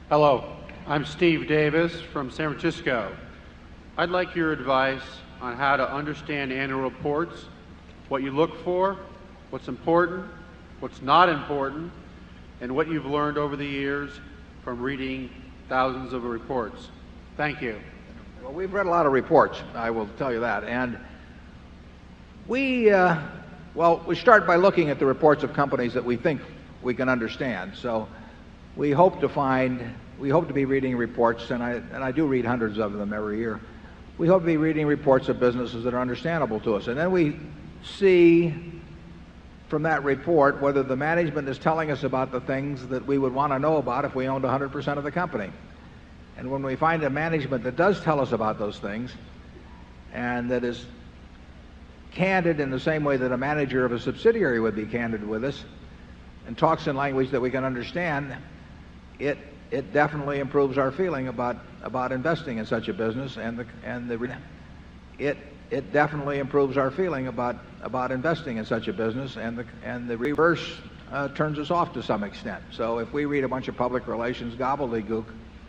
Hello, I'm Steve Davis from San Francisco. I'd like your advice on how to understand annual reports, what you look for, what's important, what's not important, and what you've learned over the years from reading thousands of reports. Thank you. Well, we've read a lot of reports, I will tell you that. And we start by looking at the reports of companies that we think we can understand. So we hope to be reading reports, and I do read hundreds of them every year. We hope to be reading reports of businesses that are understandable to us. And then we see from that report whether the management is telling us about the things that we would want to know about if we owned 100% of the company. And when we find a management that does tell us about those things and that is candid in the same way that a manager of a subsidiary would be candid with us and talks in language that we can understand, it definitely improves our feeling about investing in such a business, it definitely improves our feeling about investing in such a business, and the reverse turns us off to some extent. So if we read a bunch of public relations gobbledygook,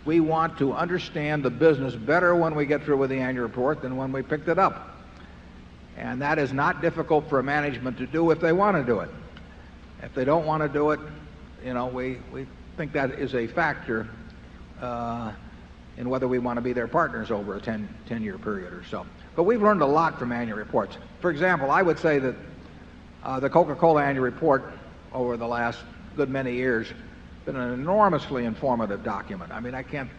we want to understand the business better when we get through with the annual report than when we picked it up. And that is not difficult for a management to do if they want to do it. If they don't want to do it, we think that is a factor in whether we want to be their partners over a 10-year period or so. But we've learned a lot from annual reports. For example, I would say that the Coca-Cola annual report over the last good many years has been an enormously informative document. I mean, I can't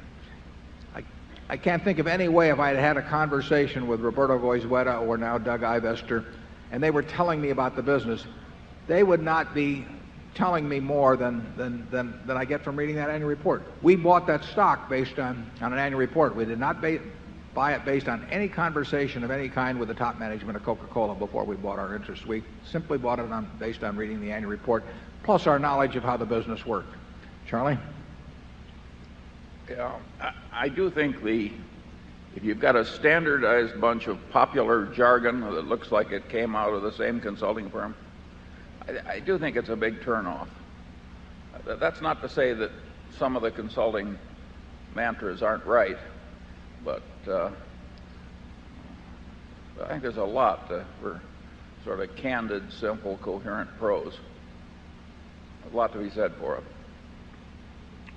think of any way if I had a conversation with Roberto Goizueta or now Doug Ivester, and they were telling me about the business, they would not be telling me more than I get from reading that annual report. We bought that stock based on an annual report. We did not buy it based on any conversation of any kind with the top management of Coca-Cola before we bought our interest. We simply bought it based on reading the annual report, plus our knowledge of how the business worked. Charlie? Yeah, I do think if you've got a standardized bunch of popular jargon that looks like it came out of the same consulting firm, I do think it's a big turnoff. That's not to say that some of the consulting mantras aren't right, but I think there's a lot for sort of candid, simple, coherent prose. A lot to be said for it.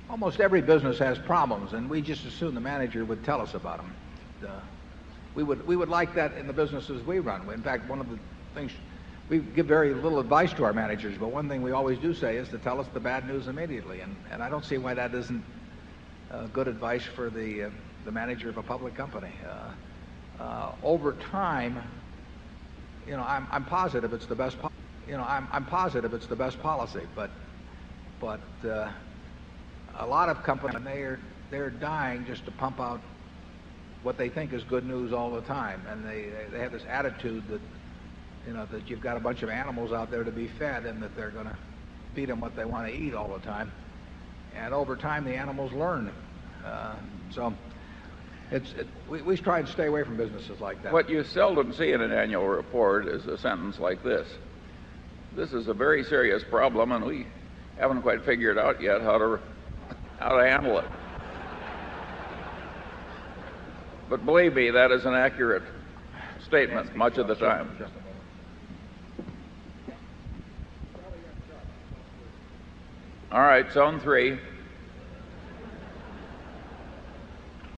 Almost every business has problems, and we just assume the manager would tell us about them. We would like that in the businesses we run. In fact, one of the things, we give very little advice to our managers, but one thing we always do say is to tell us the bad news immediately, and I don't see why that isn't good advice for the manager of a public company. Over time, I'm positive it's the best. I'm positive it's the best policy, but a lot of companies, they're dying just to pump out what they think is good news all the time, and they have this attitude that that you've got a bunch of animals out there to be fed, and that they're going to feed them what they want to eat all the time. And over time, the animals learn. So we try and stay away from businesses like that. What you seldom see in an annual report is a sentence like this: "This is a very serious problem, and we haven't quite figured out yet how to handle it." But believe me, that is an accurate statement much of the time. All right, zone 3.